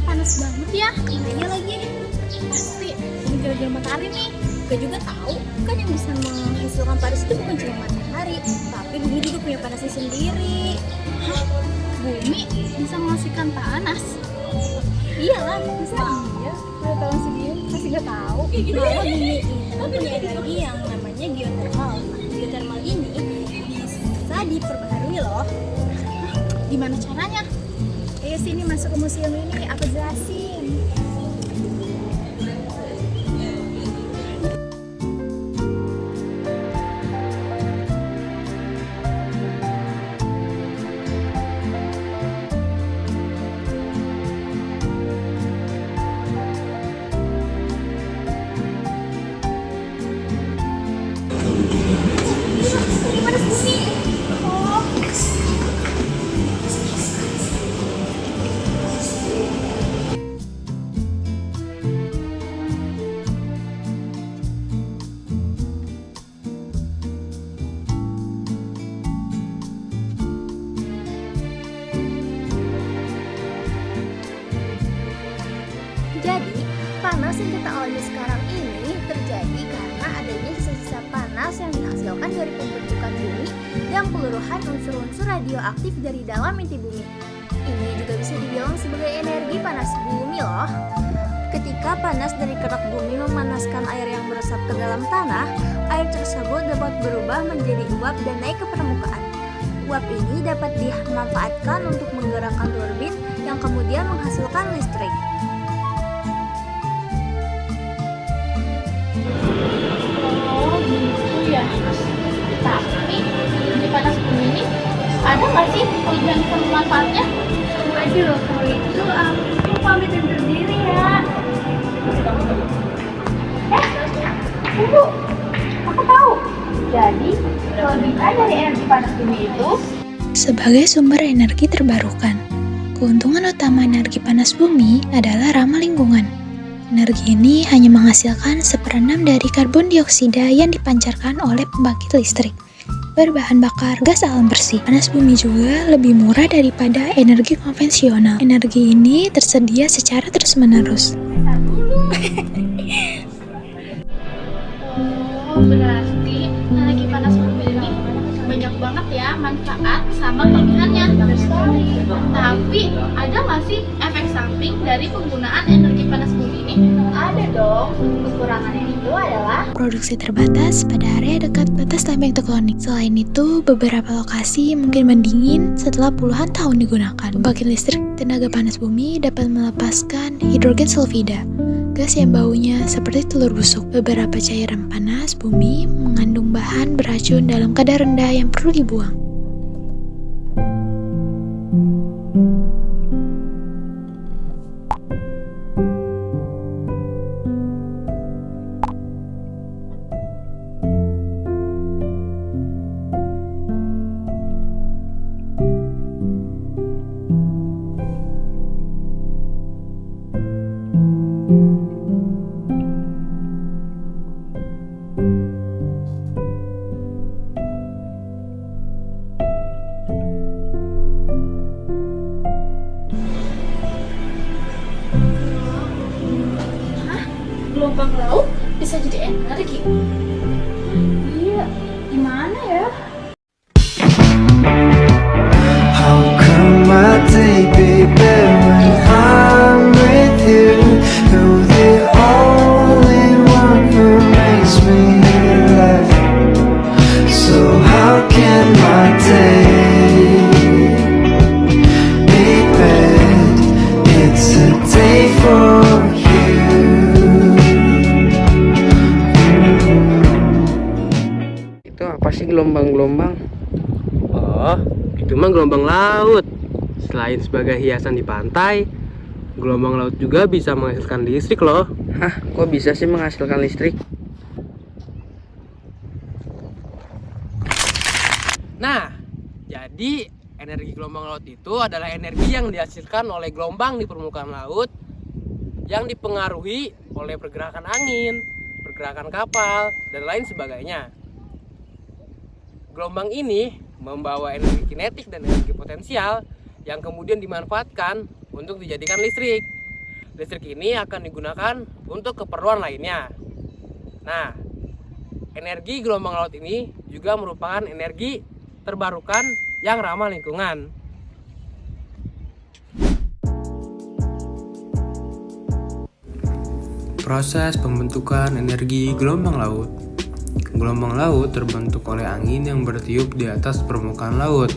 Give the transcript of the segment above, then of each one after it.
panas banget ya. Iya lagi. Pasti ini gara-gara matahari nih. Gue juga tahu kan yang bisa menghasilkan panas itu bukan cuma matahari, tapi bumi juga punya panasnya sendiri. Hah? Bumi bisa menghasilkan panas? Iyalah, bisa. Iya, udah tahu segini masih nggak tahu. Malah bumi itu punya energi yang namanya geothermal. Nah, geothermal ini bisa diperbaharui loh. Gimana caranya? Ayo sini masuk ke museum ini, aku jelasin. Ini panas bumi. Oh. Jadi, panas yang kita alami sekarang ini terjadi karena adanya sisa-sisa panas yang dihasilkan dari pembentukan bumi dan peluruhan unsur-unsur radioaktif dari dalam inti bumi. Ini juga bisa dibilang sebagai energi panas bumi loh. Ketika panas dari kerak bumi memanaskan air yang meresap ke dalam tanah, air tersebut dapat berubah menjadi uap dan naik ke permukaan. Uap ini dapat dimanfaatkan untuk menggerakkan turbin yang kemudian menghasilkan listrik. Oh gitu ya. Tapi di panas bumi ini ada nggak sih yang bisa memanfaatnya? Waduh, kalau itu aku pamit undur diri ya. Tunggu, aku tahu. Jadi kelebihan dari energi panas bumi itu sebagai sumber energi terbarukan. Keuntungan utama energi panas bumi adalah ramah lingkungan. Energi ini hanya menghasilkan 1/6 dari karbon dioksida yang dipancarkan oleh pembangkit listrik. Berbahan bakar gas alam bersih. Panas bumi juga lebih murah daripada energi konvensional. Energi ini tersedia secara terus-menerus. Oh, berarti energi panas bumi ini banyak banget ya manfaat sama kelebihannya. Tapi ada nggak sih efek samping dari penggunaan energi panas bumi ini? Ada dong. Kekurangannya itu adalah Produksi terbatas pada area dekat batas lempeng tektonik. Selain itu, beberapa lokasi mungkin mendingin setelah puluhan tahun digunakan. Pembangkit listrik tenaga panas bumi dapat melepaskan hidrogen sulfida, gas yang baunya seperti telur busuk. Beberapa cairan panas bumi mengandung bahan beracun dalam kadar rendah yang perlu dibuang. gelombang laut bisa jadi energi. Iya, gimana ya? How come my day, baby, when I'm with you? You're the only one who makes me laugh. So how can my day be bad? It's a day for you. Itu apa sih gelombang-gelombang? Oh, itu mah gelombang laut. Selain sebagai hiasan di pantai, gelombang laut juga bisa menghasilkan listrik loh. Hah, kok bisa sih menghasilkan listrik? Nah, jadi energi gelombang laut itu adalah energi yang dihasilkan oleh gelombang di permukaan laut yang dipengaruhi oleh pergerakan angin, pergerakan kapal, dan lain sebagainya. Gelombang ini membawa energi kinetik dan energi potensial yang kemudian dimanfaatkan untuk dijadikan listrik. Listrik ini akan digunakan untuk keperluan lainnya. Nah, energi gelombang laut ini juga merupakan energi terbarukan yang ramah lingkungan. Proses pembentukan energi gelombang laut. Gelombang laut terbentuk oleh angin yang bertiup di atas permukaan laut.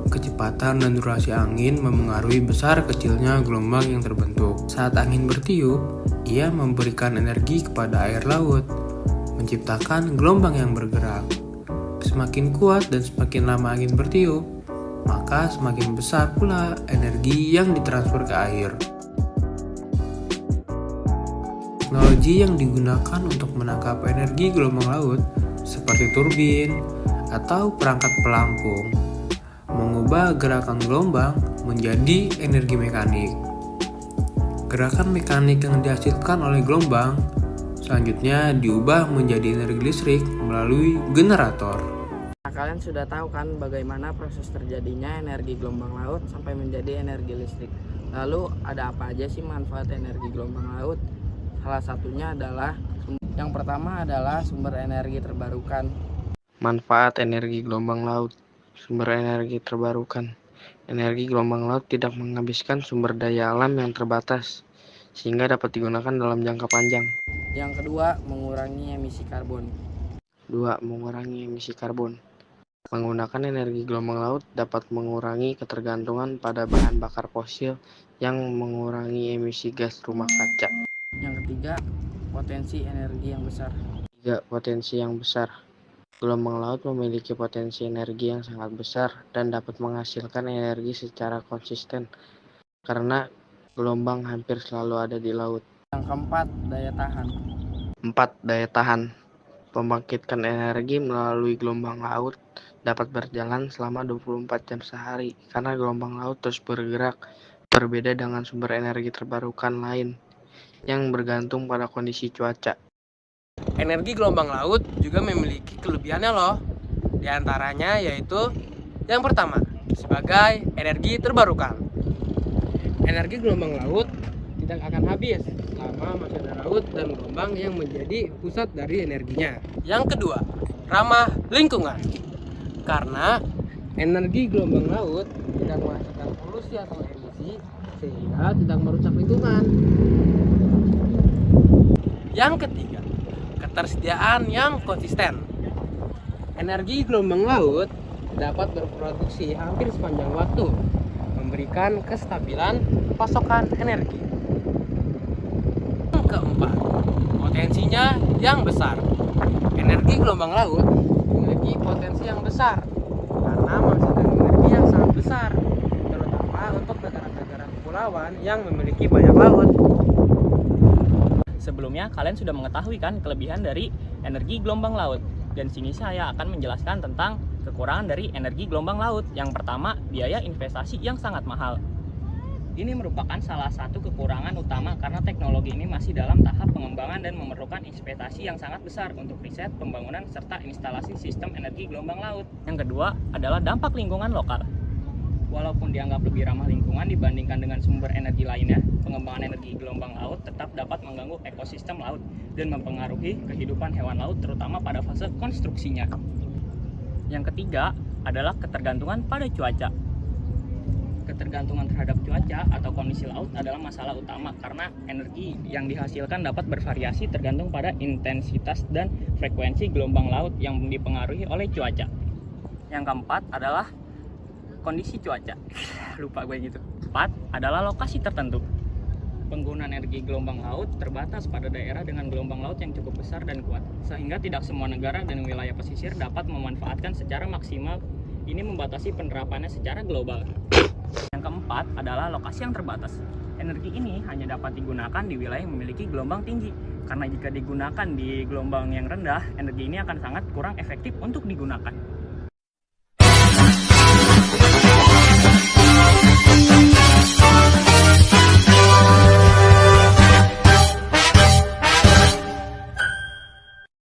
Kecepatan dan durasi angin memengaruhi besar kecilnya gelombang yang terbentuk. Saat angin bertiup, ia memberikan energi kepada air laut, menciptakan gelombang yang bergerak. Semakin kuat dan semakin lama angin bertiup, maka semakin besar pula energi yang ditransfer ke air. Teknologi yang digunakan untuk menangkap energi gelombang laut seperti turbin atau perangkat pelampung mengubah gerakan gelombang menjadi energi mekanik. Gerakan mekanik yang dihasilkan oleh gelombang selanjutnya diubah menjadi energi listrik melalui generator. Nah, kalian sudah tahu kan bagaimana proses terjadinya energi gelombang laut sampai menjadi energi listrik. Lalu ada apa aja sih manfaat energi gelombang laut? Salah satunya adalah yang pertama adalah sumber energi terbarukan. Manfaat energi gelombang laut. Sumber energi terbarukan. Energi gelombang laut tidak menghabiskan sumber daya alam yang terbatas, sehingga dapat digunakan dalam jangka panjang. Yang kedua, mengurangi emisi karbon. 2. Mengurangi emisi karbon. Menggunakan energi gelombang laut dapat mengurangi ketergantungan pada bahan bakar fosil yang mengurangi emisi gas rumah kaca. Yang ketiga, potensi energi yang besar. 3. Potensi yang besar. Gelombang laut memiliki potensi energi yang sangat besar dan dapat menghasilkan energi secara konsisten karena gelombang hampir selalu ada di laut. Yang keempat, daya tahan. 4. Daya tahan. Pembangkitkan energi melalui gelombang laut dapat berjalan selama 24 jam sehari karena gelombang laut terus bergerak, berbeda dengan sumber energi terbarukan lain yang bergantung pada kondisi cuaca. Energi gelombang laut juga memiliki kelebihannya loh. Di antaranya yaitu yang pertama, sebagai energi terbarukan. Energi gelombang laut tidak akan habis selama masih ada laut dan gelombang yang menjadi pusat dari energinya. Yang kedua, ramah lingkungan. Karena energi gelombang laut tidak menghasilkan polusi atau emisi sehingga tidak merusak lingkungan. Yang ketiga, ketersediaan yang konsisten. Energi gelombang laut dapat berproduksi hampir sepanjang waktu, memberikan kestabilan pasokan energi. Yang keempat, potensinya yang besar. Energi gelombang laut memiliki potensi yang besar karena menghasilkan energi yang sangat besar, terutama untuk negara-negara kepulauan yang memiliki banyak laut. Sebelumnya kalian sudah mengetahui kan kelebihan dari energi gelombang laut. Dan sini saya akan menjelaskan tentang kekurangan dari energi gelombang laut. Yang pertama, biaya investasi yang sangat mahal. Ini merupakan salah satu kekurangan utama karena teknologi ini masih dalam tahap pengembangan dan memerlukan investasi yang sangat besar untuk riset, pembangunan, serta instalasi sistem energi gelombang laut. Yang kedua adalah dampak lingkungan lokal. Walaupun dianggap lebih ramah lingkungan dibandingkan dengan sumber energi lainnya, pengembangan energi gelombang laut tetap dapat mengganggu ekosistem laut dan mempengaruhi kehidupan hewan laut terutama pada fase konstruksinya. Yang ketiga adalah ketergantungan pada cuaca. Ketergantungan terhadap cuaca atau kondisi laut adalah masalah utama karena energi yang dihasilkan dapat bervariasi tergantung pada intensitas dan frekuensi gelombang laut yang dipengaruhi oleh cuaca. Yang keempat adalah kondisi cuaca. Lupa gue gitu. 4 adalah lokasi tertentu. Penggunaan energi gelombang laut terbatas pada daerah dengan gelombang laut yang cukup besar dan kuat, sehingga tidak semua negara dan wilayah pesisir dapat memanfaatkan secara maksimal. Ini membatasi penerapannya secara global. Yang keempat adalah lokasi yang terbatas. Energi ini hanya dapat digunakan di wilayah yang memiliki gelombang tinggi, karena jika digunakan di gelombang yang rendah, energi ini akan sangat kurang efektif untuk digunakan.